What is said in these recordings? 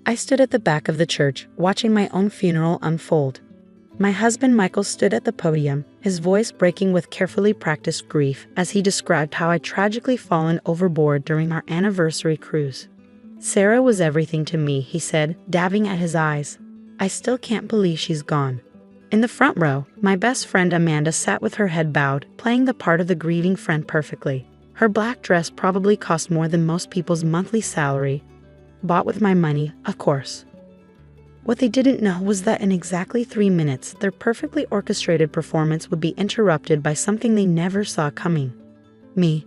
I stood at the back of the church, watching my own funeral unfold. My husband Michael stood at the podium, his voice breaking with carefully practiced grief as he described how I'd tragically fallen overboard during our anniversary cruise. "Sarah was everything to me," he said, dabbing at his eyes. "I still can't believe she's gone." In the front row, my best friend Amanda sat with her head bowed, playing the part of the grieving friend perfectly. Her black dress probably cost more than most people's monthly salary. Bought with my money, of course. What they didn't know was that in exactly 3 minutes, their perfectly orchestrated performance would be interrupted by something they never saw coming. Me.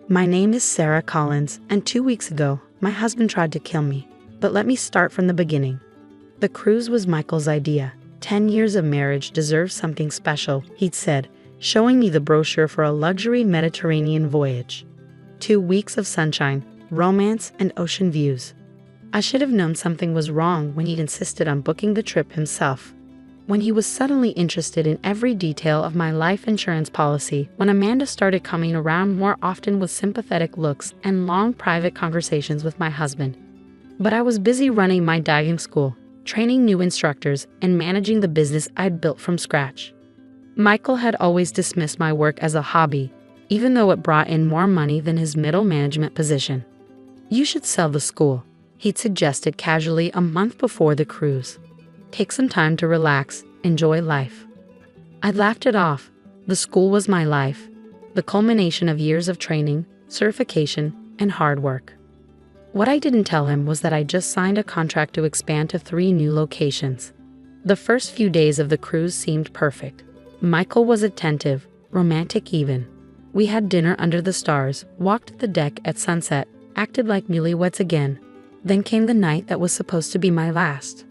My name is Sarah Collins, and 2 weeks ago, my husband tried to kill me. But let me start from the beginning. The cruise was Michael's idea. 10 years of marriage deserve something special, he'd said, showing me the brochure for a luxury Mediterranean voyage. 2 weeks of sunshine, romance, and ocean views. I should have known something was wrong when he'd insisted on booking the trip himself. When he was suddenly interested in every detail of my life insurance policy, when Amanda started coming around more often with sympathetic looks and long private conversations with my husband. But I was busy running my diving school, training new instructors, and managing the business I'd built from scratch. Michael had always dismissed my work as a hobby, even though it brought in more money than his middle management position. "You should sell the school," he'd suggested casually a month before the cruise. "Take some time to relax, enjoy life." I laughed it off. The school was my life, the culmination of years of training, certification, and hard work. What I didn't tell him was that I just signed a contract to expand to 3 new locations. The first few days of the cruise seemed perfect. Michael was attentive, romantic even. We had dinner under the stars, walked the deck at sunset, acted like newlyweds again. Then came the night that was supposed to be my last.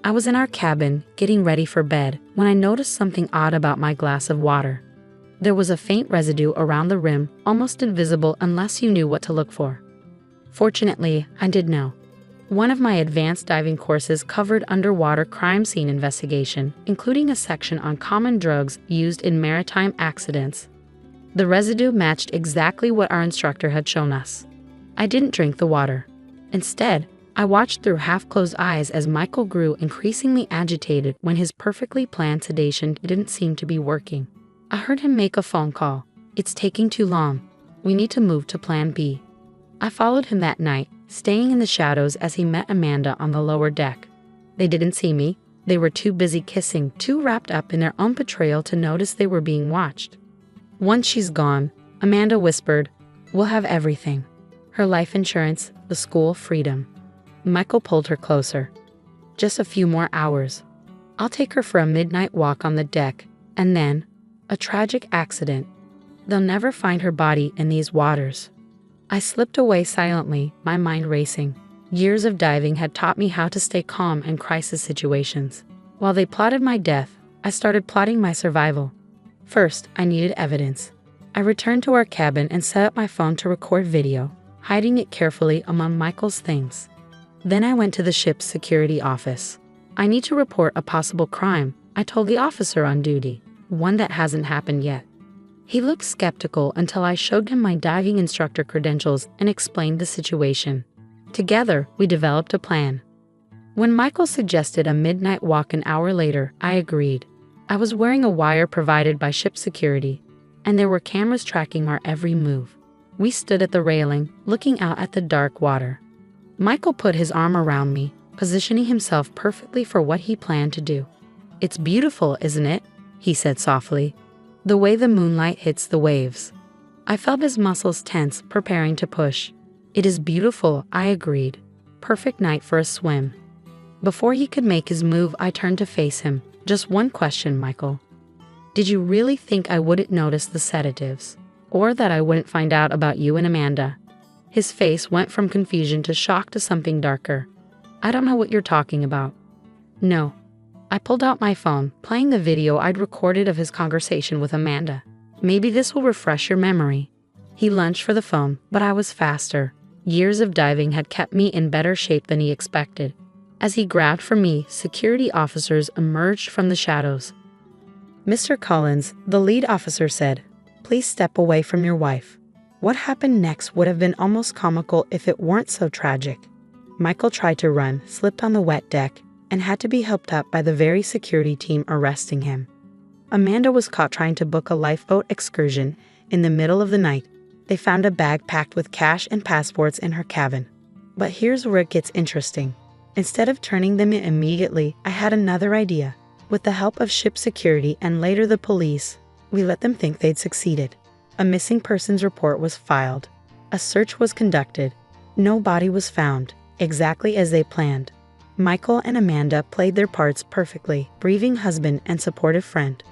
I was in our cabin, getting ready for bed, when I noticed something odd about my glass of water. There was a faint residue around the rim, almost invisible unless you knew what to look for. Fortunately, I did know. One of my advanced diving courses covered underwater crime scene investigation, including a section on common drugs used in maritime accidents. The residue matched exactly what our instructor had shown us. I didn't drink the water. Instead, I watched through half-closed eyes as Michael grew increasingly agitated when his perfectly planned sedation didn't seem to be working. I heard him make a phone call. "It's taking too long. We need to move to Plan B." I followed him that night, staying in the shadows as he met Amanda on the lower deck. They didn't see me. They were too busy kissing, too wrapped up in their own betrayal to notice they were being watched. "Once she's gone," Amanda whispered, "we'll have everything. Her life insurance, the school, freedom." Michael pulled her closer. "Just a few more hours. I'll take her for a midnight walk on the deck, and then, a tragic accident. They'll never find her body in these waters." I slipped away silently, my mind racing. Years of diving had taught me how to stay calm in crisis situations. While they plotted my death, I started plotting my survival. First, I needed evidence. I returned to our cabin and set up my phone to record video, hiding it carefully among Michael's things. Then I went to the ship's security office. "I need to report a possible crime," I told the officer on duty, "one that hasn't happened yet." He looked skeptical until I showed him my diving instructor credentials and explained the situation. Together, we developed a plan. When Michael suggested a midnight walk an hour later, I agreed. I was wearing a wire provided by ship security, and there were cameras tracking our every move. We stood at the railing, looking out at the dark water. Michael put his arm around me, positioning himself perfectly for what he planned to do. "It's beautiful, isn't it?" he said softly. "The way the moonlight hits the waves." I felt his muscles tense, preparing to push. "It is beautiful," I agreed. "Perfect night for a swim." Before he could make his move, I turned to face him. "Just one question, Michael. Did you really think I wouldn't notice the sedatives? Or that I wouldn't find out about you and Amanda?" His face went from confusion to shock to something darker. "I don't know what you're talking about." "No." I pulled out my phone, playing the video I'd recorded of his conversation with Amanda. "Maybe this will refresh your memory." He lunged for the phone, but I was faster. Years of diving had kept me in better shape than he expected. As he grabbed for me, security officers emerged from the shadows. "Mr. Collins," the lead officer said, "please step away from your wife." What happened next would have been almost comical if it weren't so tragic. Michael tried to run, slipped on the wet deck, and had to be helped up by the very security team arresting him. Amanda was caught trying to book a lifeboat excursion in the middle of the night. They found a bag packed with cash and passports in her cabin. But here's where it gets interesting. Instead of turning them in immediately, I had another idea. With the help of ship security and later the police, we let them think they'd succeeded. A missing persons report was filed. A search was conducted. No body was found, exactly as they planned. Michael and Amanda played their parts perfectly, grieving husband and supportive friend.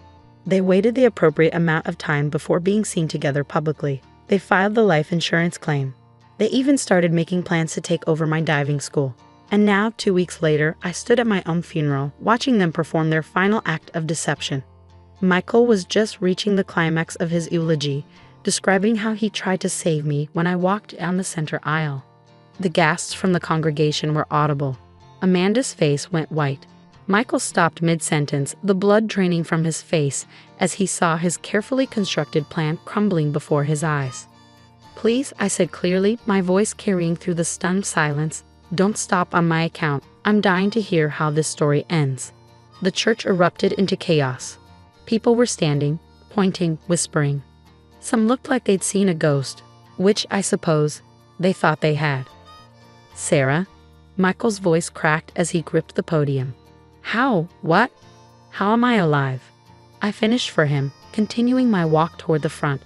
They waited the appropriate amount of time before being seen together publicly. They filed the life insurance claim. They even started making plans to take over my diving school. And now, 2 weeks later, I stood at my own funeral, watching them perform their final act of deception. Michael was just reaching the climax of his eulogy, describing how he tried to save me when I walked down the center aisle. The gasps from the congregation were audible. Amanda's face went white. Michael stopped mid-sentence, the blood draining from his face as he saw his carefully constructed plan crumbling before his eyes. "Please," I said clearly, my voice carrying through the stunned silence, "don't stop on my account. I'm dying to hear how this story ends." The church erupted into chaos. People were standing, pointing, whispering. Some looked like they'd seen a ghost, which, I suppose, they thought they had. "Sarah?" Michael's voice cracked as he gripped the podium. "How? What? How am I alive?" I finished for him, continuing my walk toward the front.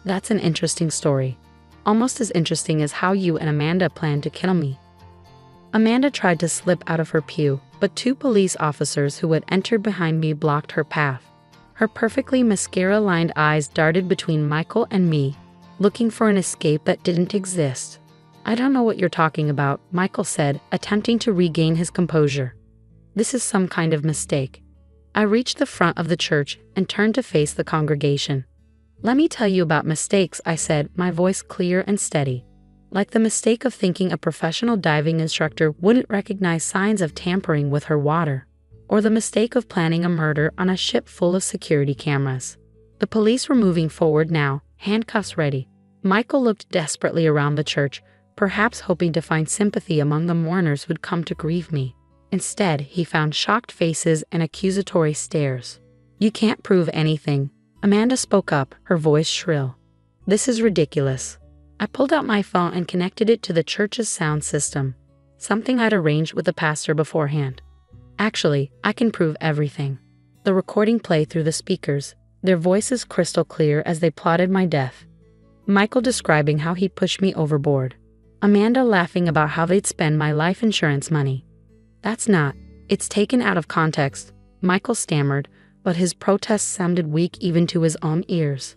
"That's an interesting story. Almost as interesting as how you and Amanda planned to kill me." Amanda tried to slip out of her pew, but 2 police officers who had entered behind me blocked her path. Her perfectly mascara-lined eyes darted between Michael and me, looking for an escape that didn't exist. "I don't know what you're talking about," Michael said, attempting to regain his composure. "This is some kind of mistake." I reached the front of the church and turned to face the congregation. "Let me tell you about mistakes," I said, my voice clear and steady. Like the mistake of thinking a professional diving instructor wouldn't recognize signs of tampering with her water, or the mistake of planning a murder on a ship full of security cameras. The police were moving forward now, handcuffs ready. Michael looked desperately around the church, perhaps hoping to find sympathy among the mourners who'd come to grieve me. Instead, he found shocked faces and accusatory stares. "You can't prove anything." Amanda spoke up, her voice shrill. "This is ridiculous." I pulled out my phone and connected it to the church's sound system, something I'd arranged with the pastor beforehand. "Actually, I can prove everything." The recording played through the speakers, their voices crystal clear as they plotted my death. Michael describing how he'd pushed me overboard. Amanda laughing about how they'd spend my life insurance money. "That's not. It's taken out of context," Michael stammered, but his protest sounded weak even to his own ears.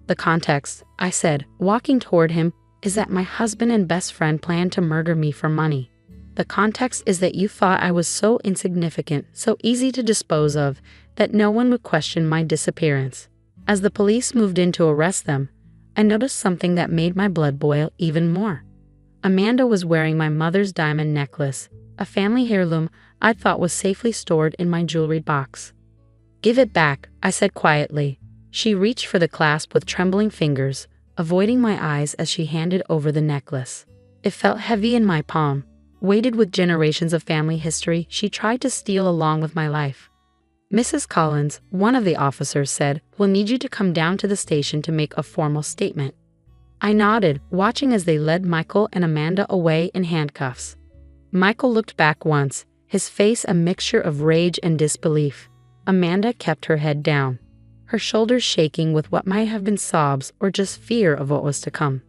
"The context," I said, walking toward him, "is that my husband and best friend planned to murder me for money. The context is that you thought I was so insignificant, so easy to dispose of, that no one would question my disappearance." As the police moved in to arrest them, I noticed something that made my blood boil even more. Amanda was wearing my mother's diamond necklace, a family heirloom I thought was safely stored in my jewelry box. "Give it back," I said quietly. She reached for the clasp with trembling fingers, avoiding my eyes as she handed over the necklace. It felt heavy in my palm, weighted with generations of family history she tried to steal along with my life. "Mrs. Collins," one of the officers said, "will need you to come down to the station to make a formal statement." I nodded, watching as they led Michael and Amanda away in handcuffs. Michael looked back once, his face a mixture of rage and disbelief. Amanda kept her head down, her shoulders shaking with what might have been sobs or just fear of what was to come.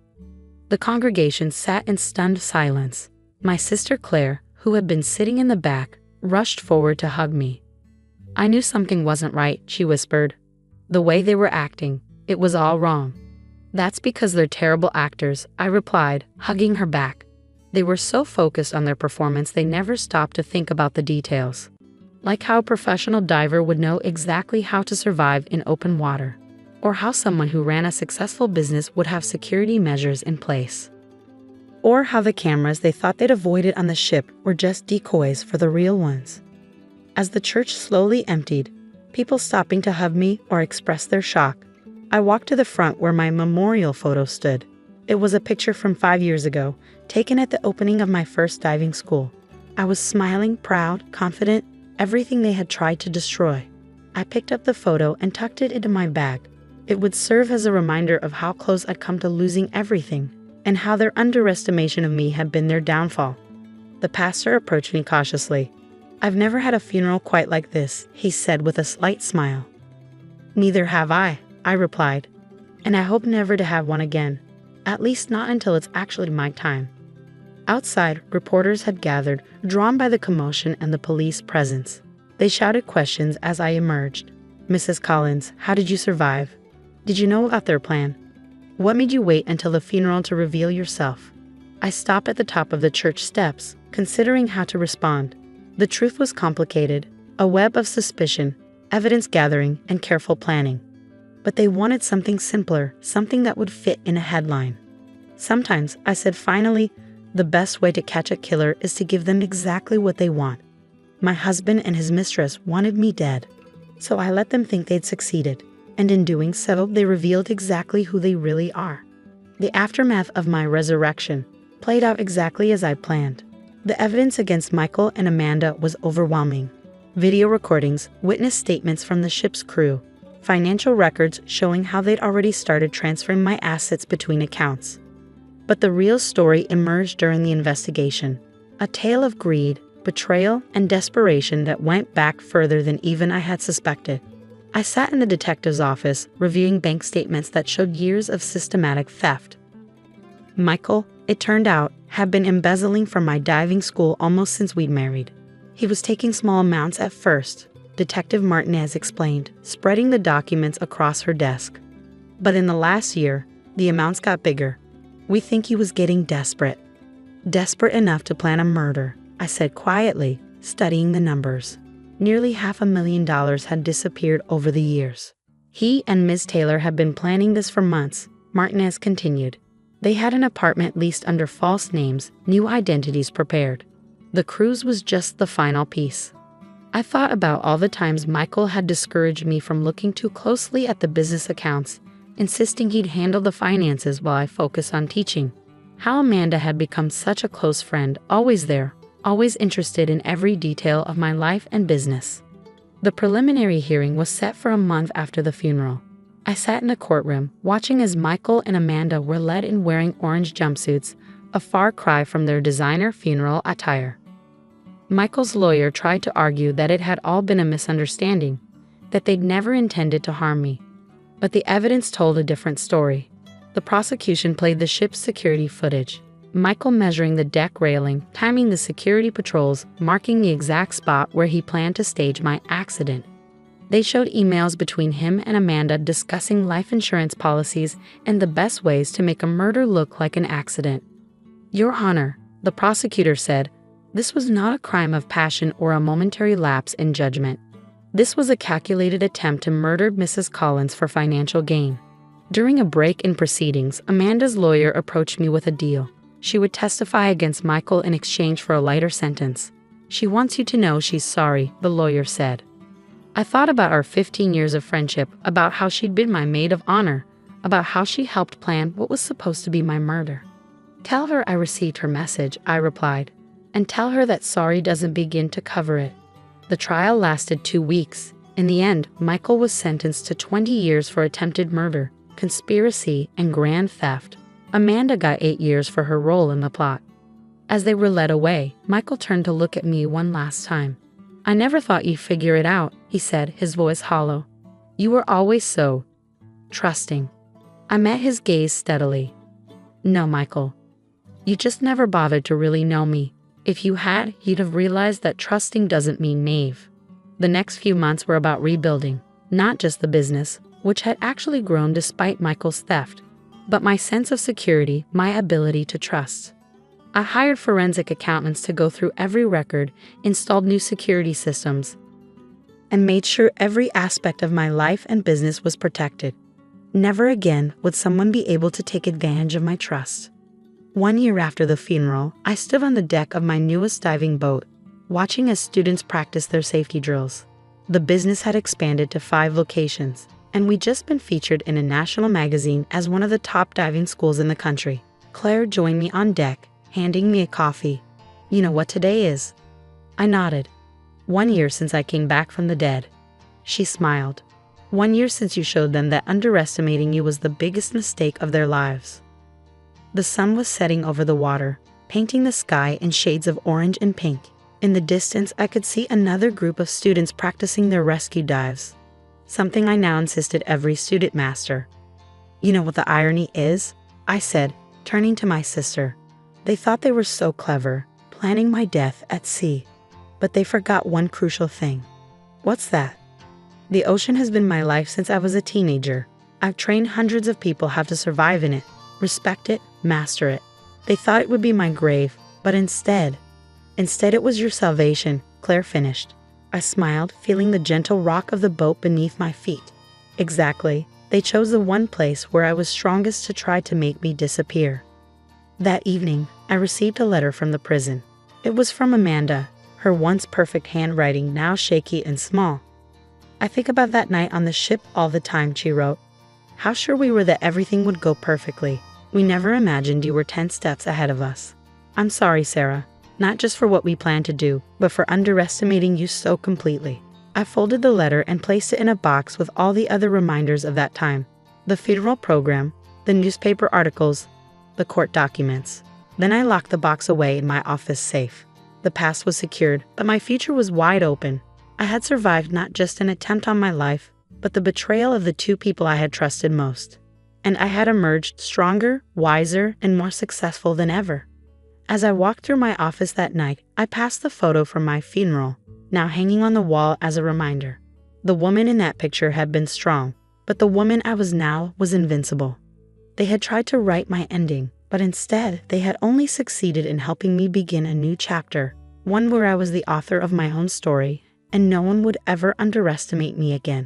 The congregation sat in stunned silence. My sister Claire, who had been sitting in the back, rushed forward to hug me. "I knew something wasn't right," she whispered. "The way they were acting, it was all wrong." "That's because they're terrible actors," I replied, hugging her back. They were so focused on their performance they never stopped to think about the details. Like how a professional diver would know exactly how to survive in open water, or how someone who ran a successful business would have security measures in place. Or how the cameras they thought they'd avoided on the ship were just decoys for the real ones. As the church slowly emptied, people stopping to hug me or express their shock, I walked to the front where my memorial photo stood. It was a picture from 5 years ago, taken at the opening of my first diving school. I was smiling, proud, confident, everything they had tried to destroy. I picked up the photo and tucked it into my bag. It would serve as a reminder of how close I'd come to losing everything, and how their underestimation of me had been their downfall. The pastor approached me cautiously. "I've never had a funeral quite like this," he said with a slight smile. "Neither have I," I replied, "and I hope never to have one again, at least not until it's actually my time." Outside, reporters had gathered, drawn by the commotion and the police presence. They shouted questions as I emerged. "Mrs. Collins, how did you survive? Did you know about their plan? What made you wait until the funeral to reveal yourself?" I stopped at the top of the church steps, considering how to respond. The truth was complicated, a web of suspicion, evidence gathering, and careful planning. But they wanted something simpler, something that would fit in a headline. "Sometimes," I said finally, "the best way to catch a killer is to give them exactly what they want. My husband and his mistress wanted me dead, so I let them think they'd succeeded, and in doing so, they revealed exactly who they really are." The aftermath of my resurrection played out exactly as I planned. The evidence against Michael and Amanda was overwhelming. Video recordings, witness statements from the ship's crew, financial records showing how they'd already started transferring my assets between accounts. But the real story emerged during the investigation, a tale of greed, betrayal, and desperation that went back further than even I had suspected. I sat in the detective's office, reviewing bank statements that showed years of systematic theft. Michael, it turned out, had been embezzling from my diving school almost since we'd married. He was taking small amounts at first, Detective Martinez explained, spreading the documents across her desk. But in the last year, the amounts got bigger. We think he was getting desperate. Desperate enough to plan a murder, I said quietly, studying the numbers. Nearly $500,000 had disappeared over the years. He and Ms. Taylor had been planning this for months, Martinez continued. They had an apartment leased under false names, new identities prepared. The cruise was just the final piece. I thought about all the times Michael had discouraged me from looking too closely at the business accounts, insisting he'd handle the finances while I focused on teaching. How Amanda had become such a close friend, always there, always interested in every detail of my life and business. The preliminary hearing was set for a month after the funeral. I sat in the courtroom, watching as Michael and Amanda were led in wearing orange jumpsuits, a far cry from their designer funeral attire. Michael's lawyer tried to argue that it had all been a misunderstanding, that they'd never intended to harm me. But the evidence told a different story. The prosecution played the ship's security footage, Michael measuring the deck railing, timing the security patrols, marking the exact spot where he planned to stage my accident. They showed emails between him and Amanda discussing life insurance policies and the best ways to make a murder look like an accident. "Your Honor," the prosecutor said, "this was not a crime of passion or a momentary lapse in judgment. This was a calculated attempt to murder Mrs. Collins for financial gain." During a break in proceedings, Amanda's lawyer approached me with a deal. She would testify against Michael in exchange for a lighter sentence. "She wants you to know she's sorry," the lawyer said. I thought about our 15 years of friendship, about how she'd been my maid of honor, about how she helped plan what was supposed to be my murder. "Tell her I received her message," I replied, "and tell her that sorry doesn't begin to cover it." The trial lasted 2 weeks. In the end, Michael was sentenced to 20 years for attempted murder, conspiracy, and grand theft. Amanda got 8 years for her role in the plot. As they were led away, Michael turned to look at me one last time. "I never thought you'd figure it out," he said, his voice hollow. "You were always so trusting." I met his gaze steadily. "No, Michael. You just never bothered to really know me. If you had, you'd have realized that trusting doesn't mean naive." The next few months were about rebuilding, not just the business, which had actually grown despite Michael's theft, but my sense of security, my ability to trust. I hired forensic accountants to go through every record, installed new security systems, and made sure every aspect of my life and business was protected. Never again would someone be able to take advantage of my trust. 1 year after the funeral, I stood on the deck of my newest diving boat, watching as students practiced their safety drills. The business had expanded to 5 locations, And we'd just been featured in a national magazine as one of the top diving schools in the country. Claire joined me on deck, handing me a coffee. "You know what today is?" I nodded. "1 year since I came back from the dead." She smiled. "1 year since you showed them that underestimating you was the biggest mistake of their lives." The sun was setting over the water, painting the sky in shades of orange and pink. In the distance, I could see another group of students practicing their rescue dives, something I now insisted every student master. "You know what the irony is?" I said, turning to my sister. "They thought they were so clever, planning my death at sea. But they forgot one crucial thing." "What's that?" "The ocean has been my life since I was a teenager. I've trained hundreds of people how to survive in it, respect it, master it. They thought it would be my grave, but instead it was your salvation," Claire finished. I smiled, feeling the gentle rock of the boat beneath my feet. "Exactly. They chose the one place where I was strongest to try to make me disappear." That evening, I received a letter from the prison. It was from Amanda, her once perfect handwriting now shaky and small. "I think about that night on the ship all the time," she wrote. "How sure we were that everything would go perfectly. We never imagined you were 10 steps ahead of us. I'm sorry, Sarah, not just for what we planned to do, but for underestimating you so completely." I folded the letter and placed it in a box with all the other reminders of that time. The funeral program, the newspaper articles, the court documents. Then I locked the box away in my office safe. The past was secured, but my future was wide open. I had survived not just an attempt on my life, but the betrayal of the two people I had trusted most. And I had emerged stronger, wiser, and more successful than ever. As I walked through my office that night, I passed the photo from my funeral, now hanging on the wall as a reminder. The woman in that picture had been strong, but the woman I was now was invincible. They had tried to write my ending, but instead they had only succeeded in helping me begin a new chapter, one where I was the author of my own story, and no one would ever underestimate me again.